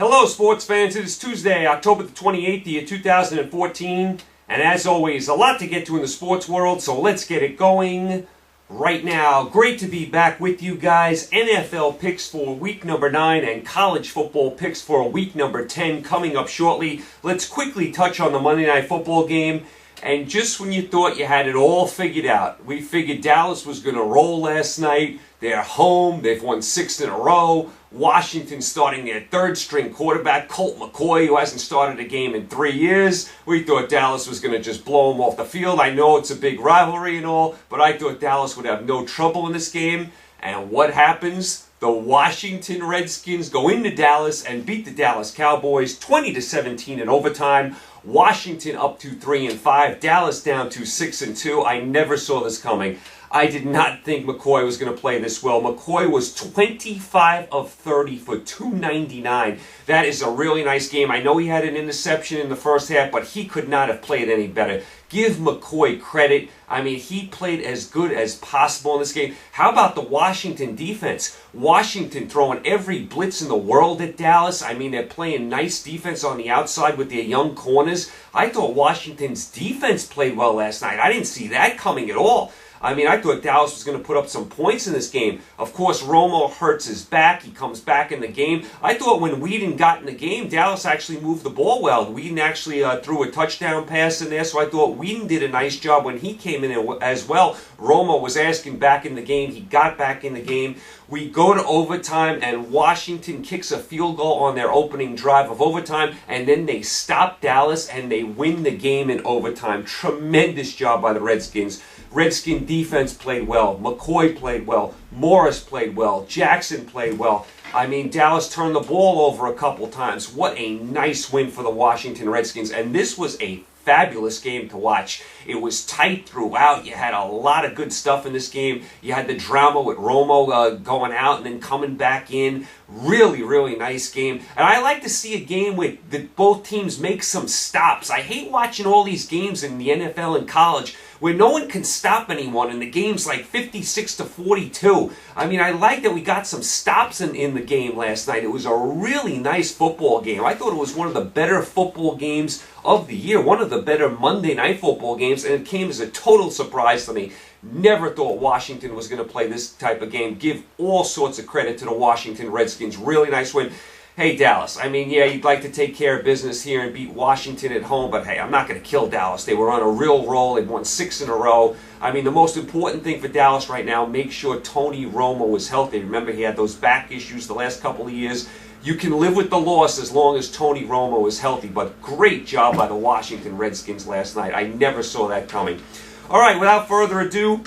Hello, sports fans. It is Tuesday, October the 28th, the year 2014. And as always, a lot to get to in the sports world, so let's get it going right now. Great to be back with you guys. NFL picks for week number 9 and college football picks for week number 10 coming up shortly. Let's quickly touch on the Monday Night Football game. And just when you thought you had it all figured out, we figured Dallas was going to roll last night. They're home. They've won 6 in a row. Washington starting their third-string quarterback, Colt McCoy, who hasn't started a game in 3 years. We thought Dallas was going to just blow him off the field. I know it's a big rivalry and all, but I thought Dallas would have no trouble in this game. And what happens? The Washington Redskins go into Dallas and beat the Dallas Cowboys 20-17 in overtime. Washington up to 3-5, Dallas down to 6-2. I never saw this coming. I did not think McCoy was going to play this well. McCoy was 25 of 30 for 299. That is a really nice game. I know he had an interception in the first half, but he could not have played any better. Give McCoy credit. I mean, he played as good as possible in this game. How about the Washington defense? Washington throwing every blitz in the world at Dallas. I mean, they're playing nice defense on the outside with their young corners. I thought Washington's defense played well last night. I didn't see that coming at all. I mean, I thought Dallas was going to put up some points in this game. Of course, Romo hurts his back. He comes back in the game. I thought when Whedon got in the game, Dallas actually moved the ball well. Whedon actually threw a touchdown pass in there, so I thought Whedon did a nice job when he came in as well. Romo was asking back in the game. He got back in the game. We go to overtime, and Washington kicks a field goal on their opening drive of overtime, and then they stop Dallas, and they win the game in overtime. Tremendous job by the Redskins. Redskin defense played well. McCoy played well. Morris played well. Jackson played well. I mean, Dallas turned the ball over a couple times. What a nice win for the Washington Redskins. And this was a fabulous game to watch. It was tight throughout. You had a lot of good stuff in this game. You had the drama with Romo going out and then coming back in. Really, really nice game. And I like to see a game where both teams make some stops. I hate watching all these games in the NFL and college where no one can stop anyone and the game's like 56-42. I mean, I like that we got some stops in the game last night. It was a really nice football game. I thought it was one of the better football games of the year, one of the better Monday Night Football games, and it came as a total surprise to me. Never thought Washington was going to play this type of game. Give all sorts of credit to the Washington Redskins. Really nice win. Hey, Dallas, I mean, yeah, you'd like to take care of business here and beat Washington at home, but hey, I'm not going to kill Dallas. They were on a real roll. They've won 6 in a row. I mean, the most important thing for Dallas right now, make sure Tony Romo is healthy. Remember, he had those back issues the last couple of years. You can live with the loss as long as Tony Romo is healthy, but great job by the Washington Redskins last night. I never saw that coming. All right, without further ado,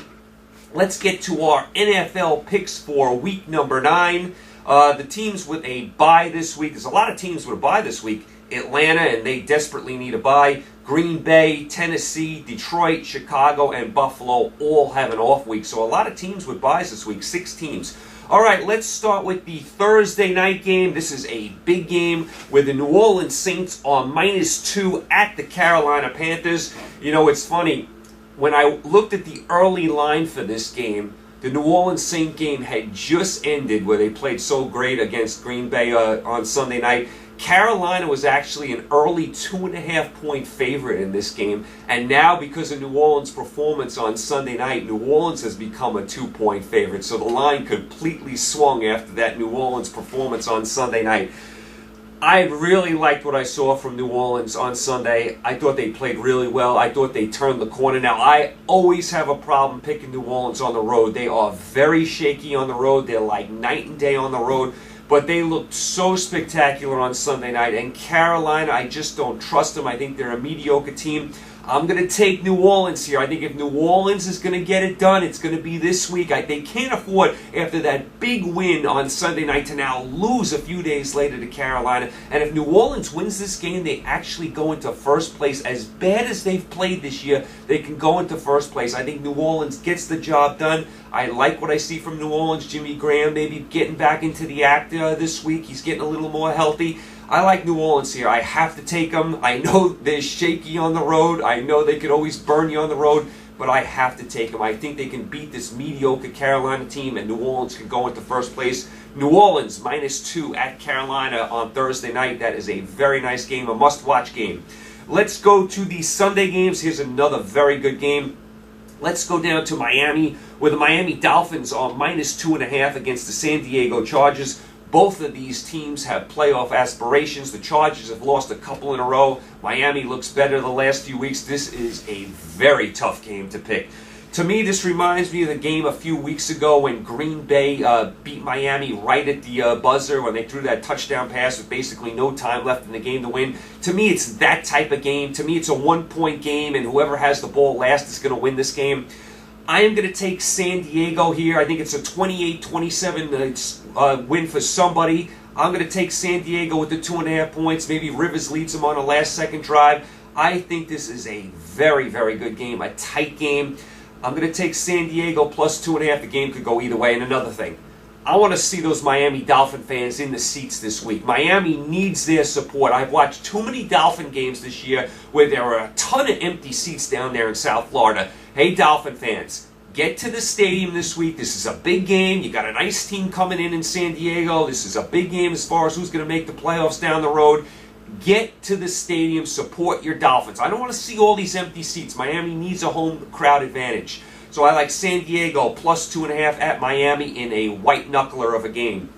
let's get to our NFL picks for week number 9. The teams with a bye this week. There's a lot of teams with a bye this week. Atlanta, and they desperately need a bye. Green Bay, Tennessee, Detroit, Chicago, and Buffalo all have an off week. So a lot of teams with byes this week, 6 teams. All right, let's start with the Thursday night game. This is a big game where the New Orleans Saints are -2 at the Carolina Panthers. You know, it's funny. When I looked at the early line for this game, the New Orleans Saints game had just ended where they played so great against Green Bay on Sunday night. Carolina was actually an early 2.5-point favorite in this game. And now, because of New Orleans' performance on Sunday night, New Orleans has become a 2-point favorite. So the line completely swung after that New Orleans performance on Sunday night. I really liked what I saw from New Orleans on Sunday. I thought they played really well. I thought they turned the corner. Now, I always have a problem picking New Orleans on the road. They are very shaky on the road. They're like night and day on the road. But they looked so spectacular on Sunday night. And Carolina, I just don't trust them. I think they're a mediocre team. I'm going to take New Orleans here. I think if New Orleans is going to get it done, it's going to be this week. They can't afford, after that big win on Sunday night, to now lose a few days later to Carolina. And if New Orleans wins this game, they actually go into first place. As bad as they've played this year, they can go into first place. I think New Orleans gets the job done. I like what I see from New Orleans. Jimmy Graham maybe getting back into the act this week. He's getting a little more healthy. I like New Orleans here. I have to take them. I know they're shaky on the road. I know they could always burn you on the road, but I have to take them. I think they can beat this mediocre Carolina team, and New Orleans can go into first place. New Orleans -2 at Carolina on Thursday night. That is a very nice game, a must-watch game. Let's go to the Sunday games. Here's another very good game. Let's go down to Miami, where the Miami Dolphins are -2.5 against the San Diego Chargers. Both of these teams have playoff aspirations. The Chargers have lost a couple in a row. Miami looks better the last few weeks. This is a very tough game to pick. To me, this reminds me of the game a few weeks ago when Green Bay beat Miami right at the buzzer when they threw that touchdown pass with basically no time left in the game to win. To me, it's that type of game. To me, it's a one-point game, and whoever has the ball last is going to win this game. I am going to take San Diego here. I think it's a 28-27 win for somebody. I'm going to take San Diego with the 2.5 points. Maybe Rivers leads them on a last-second drive. I think this is a very, very good game, a tight game. I'm going to take San Diego plus 2.5. The game could go either way. And another thing, I want to see those Miami Dolphin fans in the seats this week. Miami needs their support. I've watched too many Dolphin games this year where there are a ton of empty seats down there in South Florida. Hey, Dolphin fans, get to the stadium this week. This is a big game. You got a nice team coming in San Diego. This is a big game as far as who's going to make the playoffs down the road. Get to the stadium, support your Dolphins. I don't want to see all these empty seats. Miami needs a home crowd advantage. So I like San Diego plus 2.5 at Miami in a white knuckler of a game.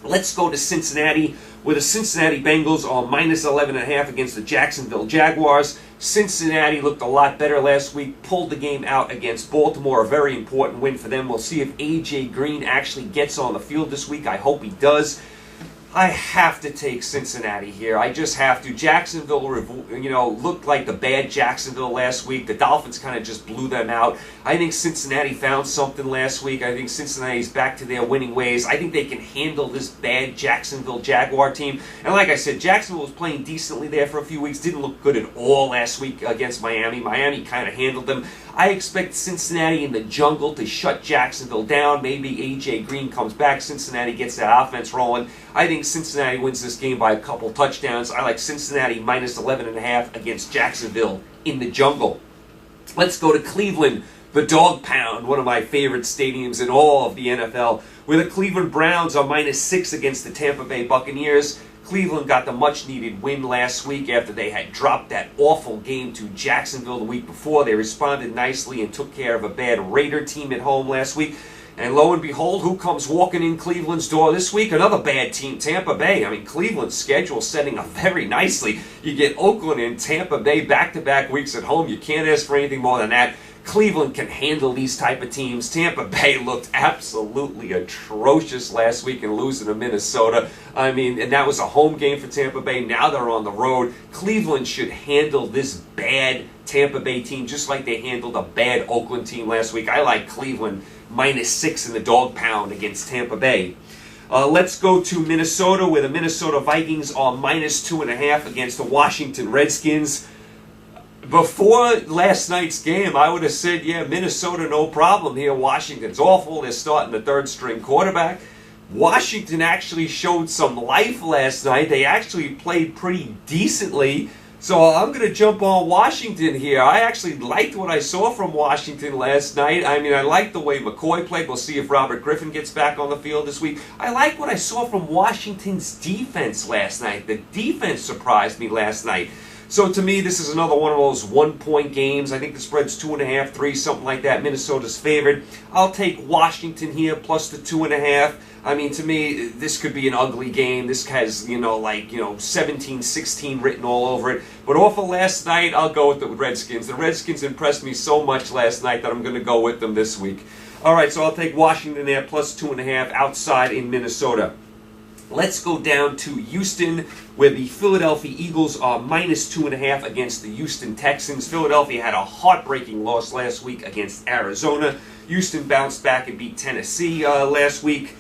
Let's go to Cincinnati, where the Cincinnati Bengals are -11.5 against the Jacksonville Jaguars. Cincinnati looked a lot better last week, pulled the game out against Baltimore, a very important win for them. We'll see if A.J. Green actually gets on the field this week. I hope he does. I have to take Cincinnati here. I just have to. Jacksonville, looked like the bad Jacksonville last week. The Dolphins kind of just blew them out. I think Cincinnati found something last week. I think Cincinnati's back to their winning ways. I think they can handle this bad Jacksonville Jaguar team. And like I said, Jacksonville was playing decently there for a few weeks. Didn't look good at all last week against Miami. Miami kind of handled them. I expect Cincinnati in the jungle to shut Jacksonville down. Maybe A.J. Green comes back. Cincinnati gets that offense rolling. I think Cincinnati wins this game by a couple touchdowns. I like Cincinnati -11.5 against Jacksonville in the jungle. Let's go to Cleveland, the Dog Pound, one of my favorite stadiums in all of the NFL, where the Cleveland Browns are -6 against the Tampa Bay Buccaneers. Cleveland got the much-needed win last week after they had dropped that awful game to Jacksonville the week before. They responded nicely and took care of a bad Raider team at home last week. And lo and behold, who comes walking in Cleveland's door this week? Another bad team, Tampa Bay. I mean, Cleveland's schedule setting up very nicely. You get Oakland and Tampa Bay back-to-back weeks at home. You can't ask for anything more than that. Cleveland can handle these type of teams. Tampa Bay looked absolutely atrocious last week in losing to Minnesota. I mean, and that was a home game for Tampa Bay. Now they're on the road. Cleveland should handle this bad Tampa Bay team just like they handled a bad Oakland team last week. I like Cleveland -6 in the Dog Pound against Tampa Bay. Let's go to Minnesota, where the Minnesota Vikings are -2.5 against the Washington Redskins. Before last night's game, I would have said, yeah, Minnesota, no problem here. Washington's awful. They're starting the third-string quarterback. Washington actually showed some life last night. They actually played pretty decently. So I'm going to jump on Washington here. I actually liked what I saw from Washington last night. I mean, I liked the way McCoy played. We'll see if Robert Griffin gets back on the field this week. I like what I saw from Washington's defense last night. The defense surprised me last night. So to me, this is another one of those one-point games. I think the spread's 2.5, 3, something like that. Minnesota's favored. I'll take Washington here plus the 2.5. I mean, to me, this could be an ugly game. This has, 17-16 written all over it. But off of last night, I'll go with the Redskins. The Redskins impressed me so much last night that I'm going to go with them this week. All right, so I'll take Washington there plus 2.5 outside in Minnesota. Let's go down to Houston, where the Philadelphia Eagles are -2.5 against the Houston Texans. Philadelphia had a heartbreaking loss last week against Arizona. Houston bounced back and beat Tennessee last week.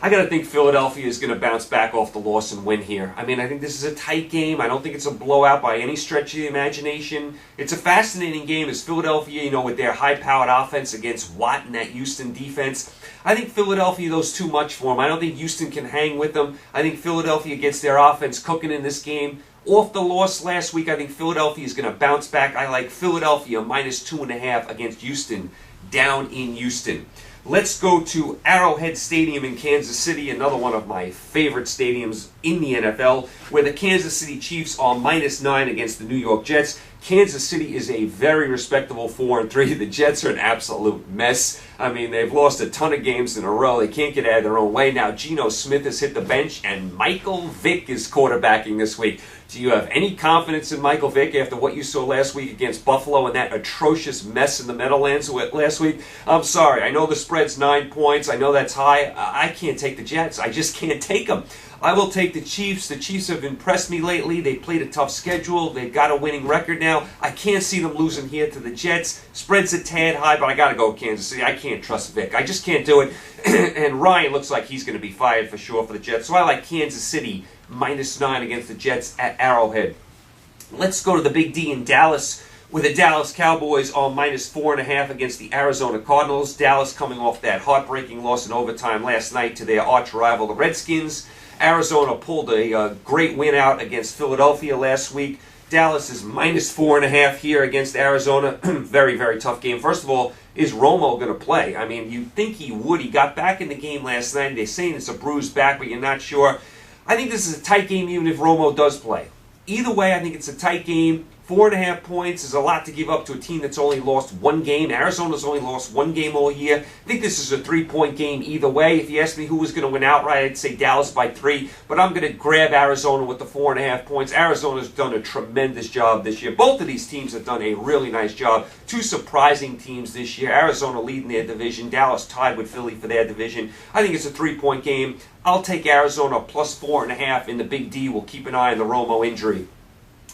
I got to think Philadelphia is going to bounce back off the loss and win here. I mean, I think this is a tight game. I don't think it's a blowout by any stretch of the imagination. It's a fascinating game as Philadelphia, with their high-powered offense against Watt and that Houston defense. I think Philadelphia does too much for them. I don't think Houston can hang with them. I think Philadelphia gets their offense cooking in this game. Off the loss last week, I think Philadelphia is going to bounce back. I like Philadelphia -2.5 against Houston down in Houston. Let's go to Arrowhead Stadium in Kansas City, another one of my favorite stadiums in the NFL, where the Kansas City Chiefs are -9 against the New York Jets. Kansas City is a very respectable 4-3. The Jets are an absolute mess. I mean, they've lost a ton of games in a row. They can't get out of their own way. Now, Geno Smith has hit the bench, and Michael Vick is quarterbacking this week. Do you have any confidence in Michael Vick after what you saw last week against Buffalo and that atrocious mess in the Meadowlands last week? I'm sorry. I know the spread's 9 points. I know that's high. I can't take the Jets. I just can't take them. I will take the Chiefs. The Chiefs have impressed me lately. They played a tough schedule. They've got a winning record now. I can't see them losing here to the Jets. Spread's a tad high, but I got to go with Kansas City. I can't trust Vic. I just can't do it. And Ryan looks like he's going to be fired for sure for the Jets. So I like Kansas City -9 against the Jets at Arrowhead. Let's go to the Big D in Dallas, where the Dallas Cowboys are -4.5 against the Arizona Cardinals. Dallas coming off that heartbreaking loss in overtime last night to their arch rival, the Redskins. Arizona pulled a great win out against Philadelphia last week. Dallas is -4.5 here against Arizona. Very, very tough game. First of all, is Romo going to play? I mean, you'd think he would. He got back in the game last night. They're saying it's a bruised back, but you're not sure. I think this is a tight game even if Romo does play. Either way, I think it's a tight game. 4.5 points is a lot to give up to a team that's only lost one game. Arizona's only lost one game all year. I think this is a 3-point game either way. If you ask me who was going to win outright, I'd say Dallas by 3. But I'm going to grab Arizona with the 4.5 points. Arizona's done a tremendous job this year. Both of these teams have done a really nice job. Two surprising teams this year. Arizona leading their division. Dallas tied with Philly for their division. I think it's a 3-point game. I'll take Arizona plus 4.5 in the Big D. We'll keep an eye on the Romo injury.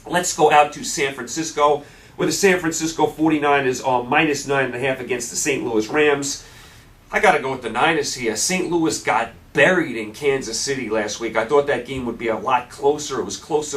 Let's go out to San Francisco, where the San Francisco 49ers are -9.5 against the St. Louis Rams. I got to go with the Niners here. St. Louis got buried in Kansas City last week. I thought that game would be a lot closer. It was close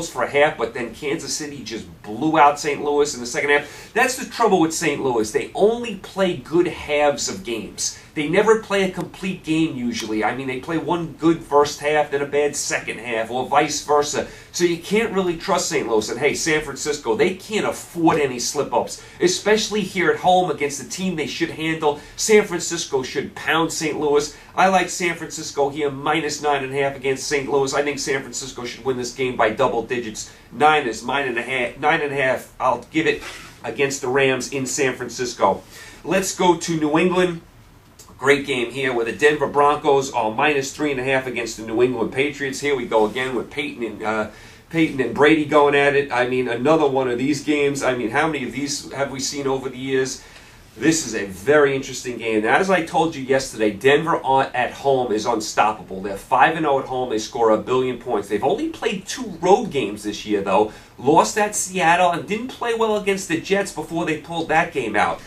for a half, but then Kansas City just blew out St. Louis in the second half. That's the trouble with St. Louis. They only play good halves of games. They never play a complete game usually. I mean, they play one good first half, then a bad second half, or vice versa. So you can't really trust St. Louis. And hey, San Francisco, they can't afford any slip-ups, especially here at home against the team they should handle. San Francisco should pound St. Louis. I like San Francisco here, -9.5 against St. Louis. I think San Francisco should win this game by double digits. 9.5. I'll give it against the Rams in San Francisco. Let's go to New England. Great game here where the Denver Broncos are -3.5 against the New England Patriots. Here we go again with Peyton and Brady going at it. I mean, another one of these games. I mean, how many of these have we seen over the years? This is a very interesting game. Now, as I told you yesterday, Denver at home is unstoppable. They're 5-0 at home. They score 1 billion points. They've only played 2 road games this year, though. Lost at Seattle and didn't play well against the Jets before they pulled that game out.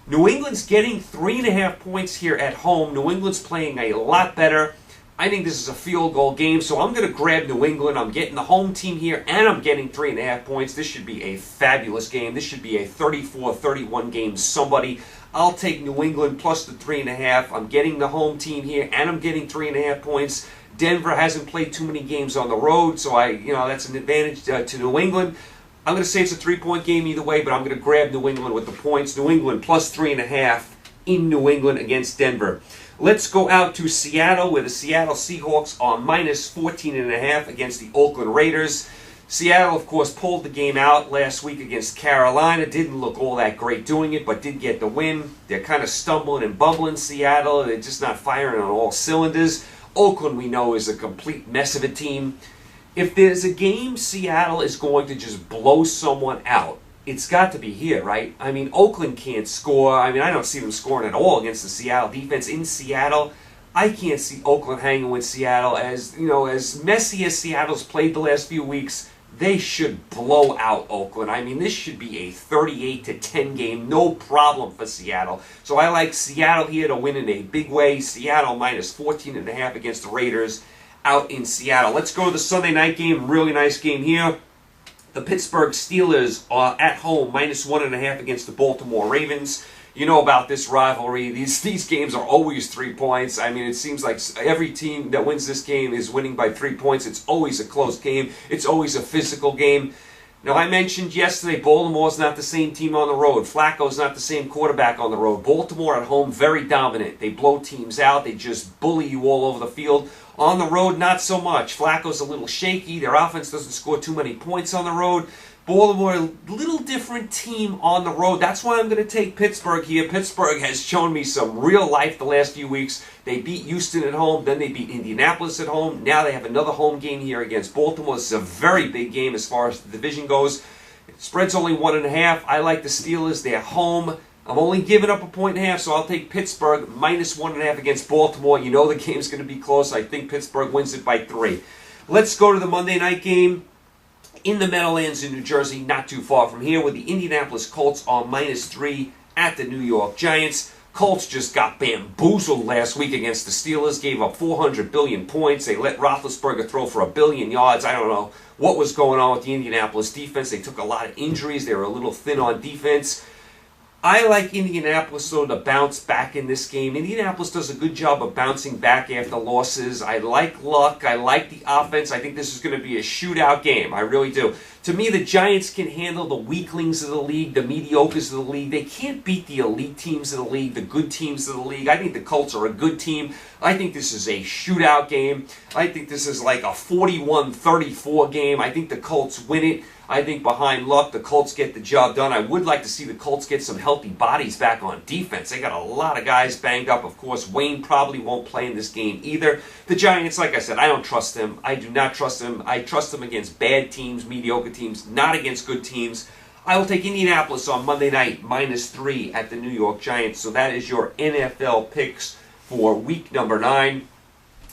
New England's getting 3.5 points here at home. New England's playing a lot better. I think this is a field goal game, so I'm going to grab New England. I'm getting the home team here, and I'm getting 3.5 points. This should be a fabulous game. This should be a 34-31 game. Somebody, I'll take New England plus the 3.5. I'm getting the home team here, and I'm getting 3.5 points. Denver hasn't played too many games on the road, so that's an advantage to New England. I'm going to say it's a 3-point game either way, but I'm going to grab New England with the points. New England plus 3.5 in New England against Denver. Let's go out to Seattle, where the Seattle Seahawks are -14.5 against the Oakland Raiders. Seattle, of course, pulled the game out last week against Carolina. Didn't look all that great doing it, but did get the win. They're kind of stumbling and bumbling, Seattle. They're just not firing on all cylinders. Oakland, we know, is a complete mess of a team. If there's a game Seattle is going to just blow someone out, it's got to be here, right? I mean, Oakland can't score. I mean, I don't see them scoring at all against the Seattle defense in Seattle. I can't see Oakland hanging with Seattle. As messy as Seattle's played the last few weeks, they should blow out Oakland. I mean, this should be a 38-10 game, no problem for Seattle. So I like Seattle here to win in a big way. Seattle -14.5 against the Raiders out in Seattle. Let's go to the Sunday night game. Really nice game here. The Pittsburgh Steelers are at home, -1.5 against the Baltimore Ravens. You know about this rivalry. These games are always 3 points. I mean, it seems like every team that wins this game is winning by 3 points. It's always a close game. It's always a physical game. Now, I mentioned yesterday, Baltimore's not the same team on the road. Flacco's not the same quarterback on the road. Baltimore at home, very dominant. They blow teams out. They just bully you all over the field. On the road, not so much. Flacco's a little shaky. Their offense doesn't score too many points on the road. Baltimore, a little different team on the road. That's why I'm going to take Pittsburgh here. Pittsburgh has shown me some real life the last few weeks. They beat Houston at home, then they beat Indianapolis at home. Now they have another home game here against Baltimore. This is a very big game as far as the division goes. Spread's only 1.5. I like the Steelers. They're home. I'm only giving up 1.5, so I'll take Pittsburgh minus 1.5 against Baltimore. You know the game's going to be close. I think Pittsburgh wins it by 3. Let's go to the Monday night game in the Meadowlands in New Jersey, not too far from here, with the Indianapolis Colts on -3 at the New York Giants. Colts just got bamboozled last week against the Steelers, gave up 400 billion points. They let Roethlisberger throw for 1 billion yards. I don't know what was going on with the Indianapolis defense. They took a lot of injuries. They were a little thin on defense. I like Indianapolis, though, to bounce back in this game. Indianapolis does a good job of bouncing back after losses. I like Luck. I like the offense. I think this is going to be a shootout game. I really do. To me, the Giants can handle the weaklings of the league, the mediocres of the league. They can't beat the elite teams of the league, the good teams of the league. I think the Colts are a good team. I think this is a shootout game. I think this is like a 41-34 game. I think the Colts win it. I think behind Luck, the Colts get the job done. I would like to see the Colts get some healthy bodies back on defense. They got a lot of guys banged up. Of course, Wayne probably won't play in this game either. The Giants, like I said, I don't trust them. I do not trust them. I trust them against bad teams, mediocre teams, not against good teams. I will take Indianapolis on Monday night, -3 at the New York Giants. So that is your NFL picks for week number 9.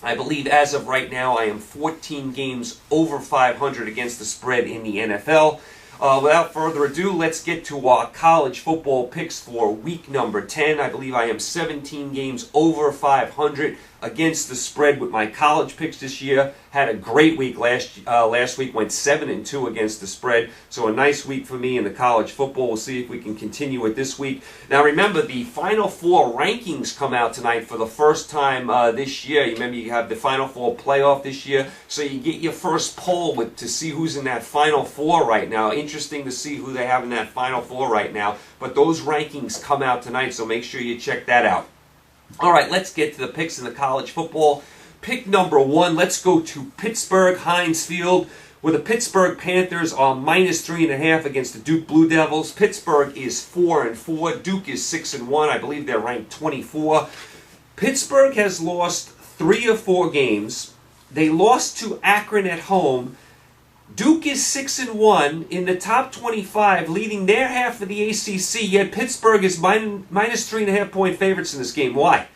I believe as of right now, I am 14 games over 500 against the spread in the NFL. Without further ado, let's get to our college football picks for week number 10. I believe I am 17 games over 500 against the spread with my college picks this year. Had a great week last week, went 7-2 against the spread. So a nice week for me in the college football. We'll see if we can continue it this week. Now remember, the Final Four rankings come out tonight for the first time this year. You remember you have the Final Four playoff this year, so you get your first poll to see who's in that Final Four right now. Interesting to see who they have in that Final Four right now. But those rankings come out tonight, so make sure you check that out. All right, let's get to the picks in the college football. Pick number 1, let's go to Pittsburgh Heinz Field, where the Pittsburgh Panthers are -3.5 against the Duke Blue Devils. Pittsburgh is 4-4. Duke is 6-1. I believe they're ranked 24. Pittsburgh has lost 3 or 4 games. They lost to Akron at home. Duke is 6-1 in the top 25, leading their half of the ACC, yet Pittsburgh is -3.5 point favorites in this game. Why?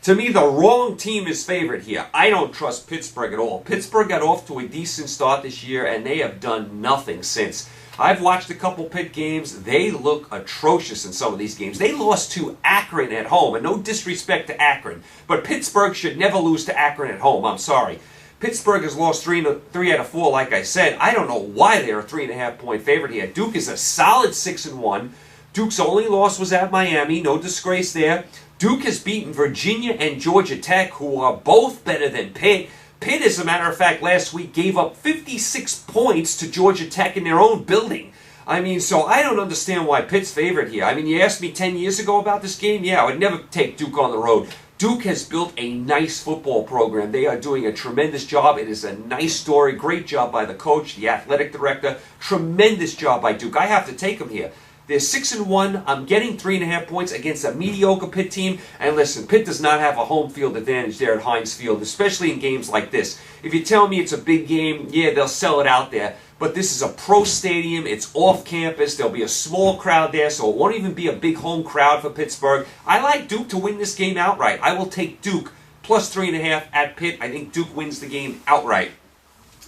To me, the wrong team is favored here. I don't trust Pittsburgh at all. Pittsburgh got off to a decent start this year, and they have done nothing since. I've watched a couple Pitt games. They look atrocious in some of these games. They lost to Akron at home, and no disrespect to Akron, but Pittsburgh should never lose to Akron at home. I'm sorry. Pittsburgh has lost 3 out of 4, like I said. I don't know why they're a 3.5 point favorite here. Duke is a solid 6-1. Duke's only loss was at Miami. No disgrace there. Duke has beaten Virginia and Georgia Tech, who are both better than Pitt. Pitt, as a matter of fact, last week gave up 56 points to Georgia Tech in their own building. I mean, so I don't understand why Pitt's favored here. I mean, you asked me 10 years ago about this game? Yeah, I would never take Duke on the road. Duke has built a nice football program. They are doing a tremendous job. It is a nice story. Great job by the coach, the athletic director. Tremendous job by Duke. I have to take them here. They're 6-1. I'm getting 3.5 points against a mediocre Pitt team. And listen, Pitt does not have a home field advantage there at Heinz Field, especially in games like this. If you tell me it's a big game, yeah, they'll sell it out there. But this is a pro stadium. It's off campus. There'll be a small crowd there, so it won't even be a big home crowd for Pittsburgh. I like Duke to win this game outright. I will take Duke plus 3.5 at Pitt. I think Duke wins the game outright.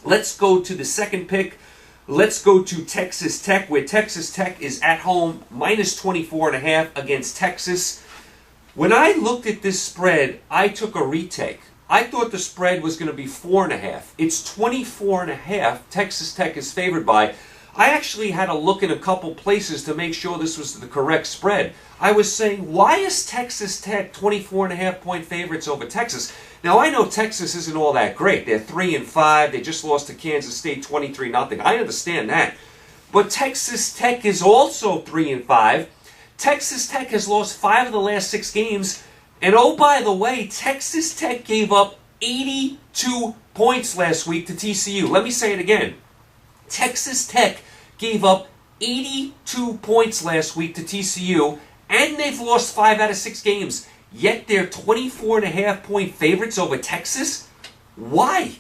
Let's go to the second pick. Let's go to Texas Tech, where Texas Tech is at home, -24.5 against Texas. When I looked at this spread, I took a retake. I thought the spread was going to be 4.5. It's 24.5. Texas Tech is favored by. I actually had to look in a couple places to make sure this was the correct spread. I was saying, why is Texas Tech 24.5 point favorites over Texas? Now, I know Texas isn't all that great. They're 3-5. They just lost to Kansas State 23-0. I understand that. But Texas Tech is also 3-5. Texas Tech has lost 5 of the last 6 games. And oh, by the way, Texas Tech gave up 82 points last week to TCU. Let me say it again. Texas Tech gave up 82 points last week to TCU, and they've lost 5 out of 6 games. Yet they're 24.5-point favorites over Texas? Why?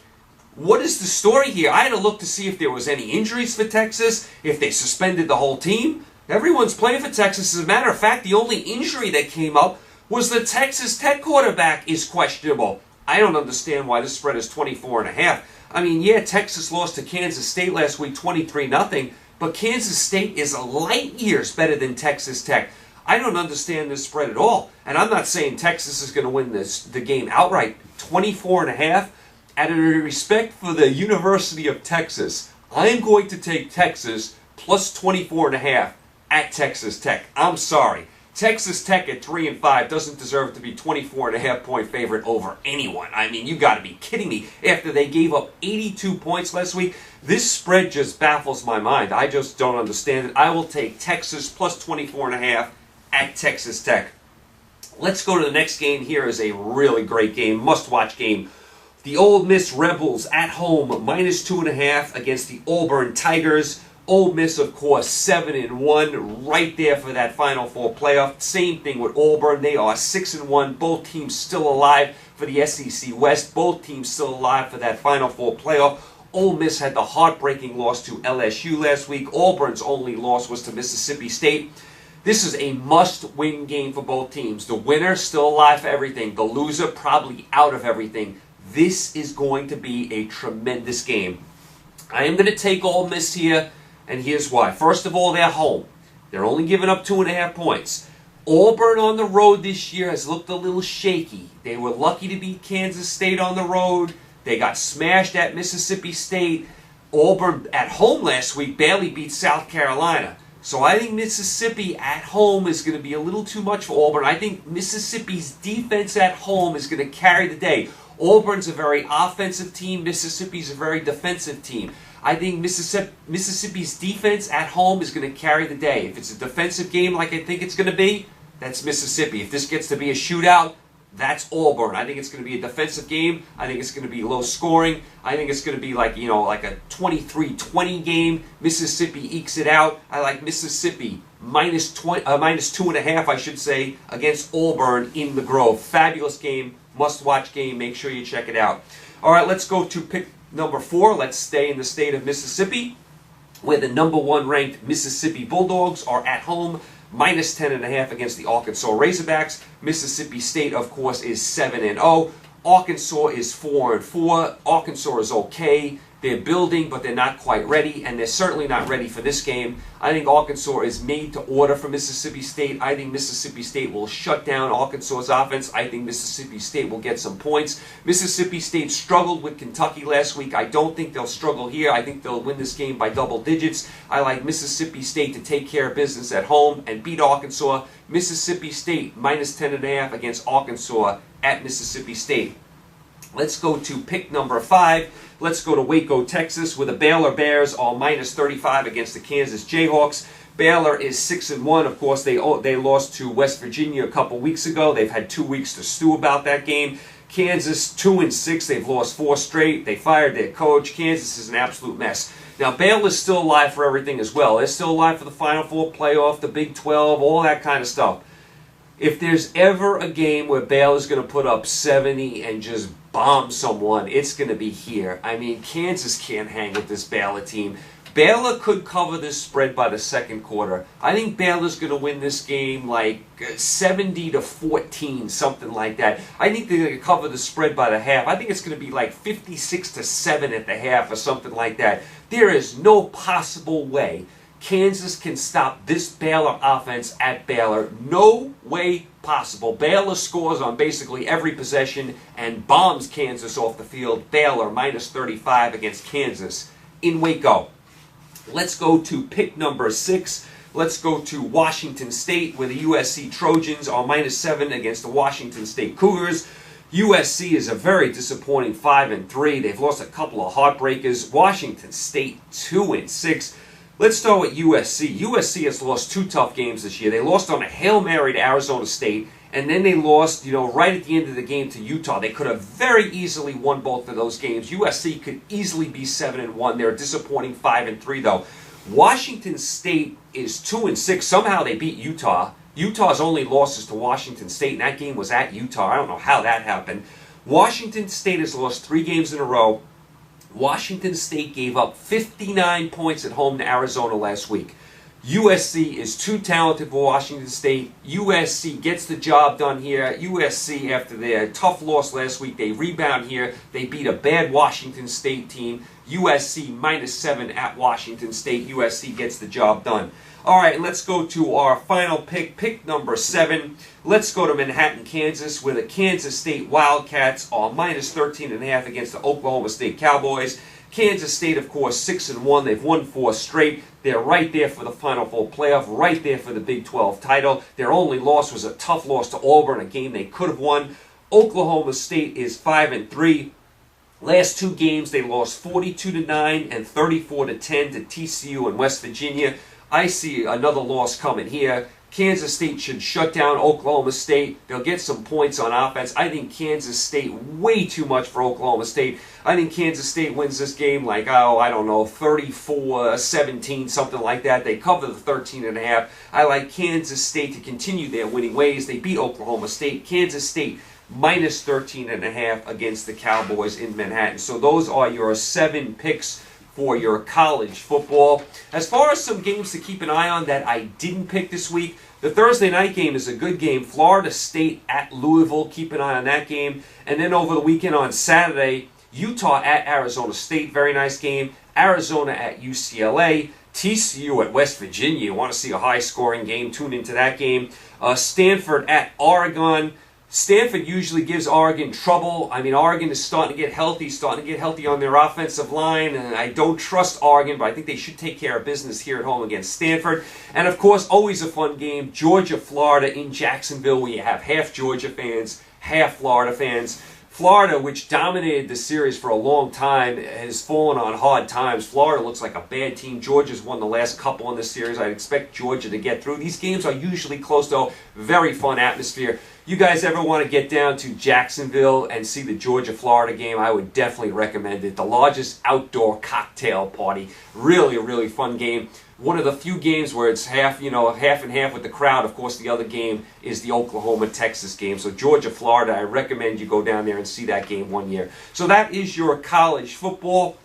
What is the story here? I had to look to see if there was any injuries for Texas, if they suspended the whole team. Everyone's playing for Texas. As a matter of fact, the only injury that came up was the Texas Tech quarterback is questionable. I don't understand why this spread is 24.5. I mean, yeah, Texas lost to Kansas State last week 23-0, but Kansas State is light years better than Texas Tech. I don't understand this spread at all. And I'm not saying Texas is going to win the game outright. 24.5. Out of respect for the University of Texas, I'm going to take Texas plus 24.5 at Texas Tech. I'm sorry. Texas Tech at 3-5 doesn't deserve to be 24.5-point favorite over anyone. I mean, you got to be kidding me. After they gave up 82 points last week, this spread just baffles my mind. I just don't understand it. I will take Texas plus 24.5 at Texas Tech. Let's go to the next game. Here is a really great game, must-watch game. The Ole Miss Rebels at home, minus 2.5 against the Auburn Tigers. Ole Miss, of course, 7-1, right there for that Final Four playoff. Same thing with Auburn. They are 6-1. Both teams still alive for the SEC West. Both teams still alive for that Final Four playoff. Ole Miss had the heartbreaking loss to LSU last week. Auburn's only loss was to Mississippi State. This is a must-win game for both teams. The winner still alive for everything. The loser probably out of everything. This is going to be a tremendous game. I am going to take Ole Miss here, and here's why. First of all, they're home. They're only giving up 2.5 points. Auburn on the road this year has looked a little shaky. They were lucky to beat Kansas State on the road. They got smashed at Mississippi State. Auburn at home last week barely beat South Carolina. So I think Mississippi at home is going to be a little too much for Auburn. I think Mississippi's defense at home is going to carry the day. Auburn's a very offensive team. Mississippi's a very defensive team. I think Mississippi's defense at home is going to carry the day. If it's a defensive game like I think it's going to be, that's Mississippi. If this gets to be a shootout, that's Auburn. I think it's going to be a defensive game. I think it's going to be low scoring. I think it's going to be like a 23-20 game. Mississippi ekes it out. I like Mississippi minus 2.5, I should say, against Auburn in the Grove. Fabulous game. Must-watch game. Make sure you check it out. All right, let's go to pick number 4. Let's stay in the state of Mississippi, where the number 1 ranked Mississippi Bulldogs are at home, minus 10.5 against the Arkansas Razorbacks. Mississippi State, of course, is 7-0. Arkansas is 4-4. Arkansas is okay. They're building, but they're not quite ready, and they're certainly not ready for this game. I think Arkansas is made to order for Mississippi State. I think Mississippi State will shut down Arkansas's offense. I think Mississippi State will get some points. Mississippi State struggled with Kentucky last week. I don't think they'll struggle here. I think they'll win this game by double digits. I like Mississippi State to take care of business at home and beat Arkansas. Mississippi State minus 10.5 against Arkansas at Mississippi State. Let's go to pick number 5. Let's go to Waco, Texas, where the Baylor Bears are minus 35 against the Kansas Jayhawks. Baylor is 6-1. Of course, they lost to West Virginia a couple weeks ago. They've had 2 weeks to stew about that game. Kansas 2-6. They've lost 4 straight. They fired their coach. Kansas is an absolute mess. Now, Baylor's still alive for everything as well. They're still alive for the Final Four playoff, the Big 12, all that kind of stuff. If there's ever a game where Baylor's going to put up 70 and just bomb someone, it's going to be here. I mean, Kansas can't hang with this Baylor team. Baylor could cover this spread by the second quarter. I think Baylor's going to win this game like 70-14, something like that. I think they're going to cover the spread by the half. I think it's going to be like 56-7 at the half or something like that. There is no possible way Kansas can stop this Baylor offense at Baylor. No way possible. Baylor scores on basically every possession and bombs Kansas off the field. Baylor minus 35 against Kansas in Waco. Let's go to pick number 6. Let's go to Washington State, where the USC Trojans are minus 7 against the Washington State Cougars. USC is a very disappointing 5-3. They've lost a couple of heartbreakers. Washington State 2-6. Let's start with USC. USC has lost 2 tough games this year. They lost on a Hail Mary to Arizona State, and then they lost, right at the end of the game to Utah. They could have very easily won both of those games. USC could easily be 7-1. They're a disappointing 5-3, though. Washington State is 2-6. Somehow they beat Utah. Utah's only losses to Washington State, and that game was at Utah. I don't know how that happened. Washington State has lost 3 games in a row. Washington State gave up 59 points at home to Arizona last week. USC is too talented for Washington State. USC gets the job done here. USC, after their tough loss last week, they rebound here. They beat a bad Washington State team. USC -7 at Washington State. USC gets the job done. All right, let's go to our final pick, pick number 7. Let's go to Manhattan, Kansas, where the Kansas State Wildcats are -13.5 against the Oklahoma State Cowboys. Kansas State, of course, 6-1. They've won 4 straight. They're right there for the Final Four playoff, right there for the Big 12 title. Their only loss was a tough loss to Auburn, a game they could have won. Oklahoma State is 5-3. Last 2 games, they lost 42-9 and 34-10 to TCU and West Virginia. I see another loss coming here. Kansas State should shut down Oklahoma State. They'll get some points on offense. I think Kansas State, way too much for Oklahoma State. I think Kansas State wins this game like, 34-17, something like that. They cover the 13.5. I like Kansas State to continue their winning ways. They beat Oklahoma State. Kansas State -13.5 against the Cowboys in Manhattan. So those are your 7 picks for your college football. As far as some games to keep an eye on that I didn't pick this week, the Thursday night game is a good game. Florida State at Louisville. Keep an eye on that game. And then over the weekend on Saturday, Utah at Arizona State. Very nice game. Arizona at UCLA. TCU at West Virginia. You want to see a high-scoring game? Tune into that game. Stanford at Oregon. Stanford usually gives Oregon trouble. I mean, Oregon is starting to get healthy on their offensive line, and I don't trust Oregon, but I think they should take care of business here at home against Stanford. And, of course, always a fun game, Georgia-Florida in Jacksonville, where you have half Georgia fans, half Florida fans. Florida, which dominated the series for a long time, has fallen on hard times. Florida looks like a bad team. Georgia's won the last couple in this series. I'd expect Georgia to get through. These games are usually close, though. Very fun atmosphere. You guys ever want to get down to Jacksonville and see the Georgia-Florida game, I would definitely recommend it. The largest outdoor cocktail party. Really, really fun game. One of the few games where it's half and half with the crowd. Of course, the other game is the Oklahoma-Texas game. So Georgia-Florida, I recommend you go down there and see that game one year. So that is your college football.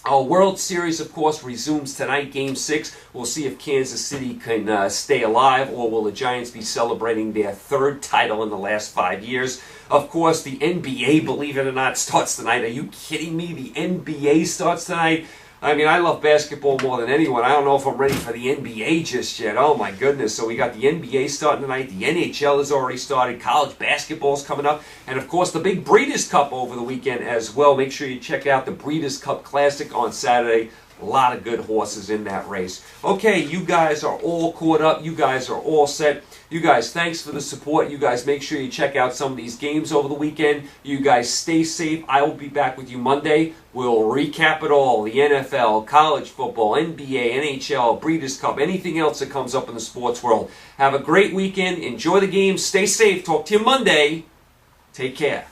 Our World Series, of course, resumes tonight, Game 6. We'll see if Kansas City can stay alive, or will the Giants be celebrating their 3rd title in the last 5 years. Of course, the NBA, believe it or not, starts tonight. Are you kidding me? The NBA starts tonight? I mean, I love basketball more than anyone. I don't know if I'm ready for the NBA just yet. Oh, my goodness. So we got the NBA starting tonight. The NHL has already started. College basketball's coming up. And, of course, the big Breeders' Cup over the weekend as well. Make sure you check out the Breeders' Cup Classic on Saturday. A lot of good horses in that race. Okay, you guys are all caught up. You guys are all set. You guys, thanks for the support. You guys, make sure you check out some of these games over the weekend. You guys, stay safe. I will be back with you Monday. We'll recap it all. The NFL, college football, NBA, NHL, Breeders' Cup, anything else that comes up in the sports world. Have a great weekend. Enjoy the game. Stay safe. Talk to you Monday. Take care.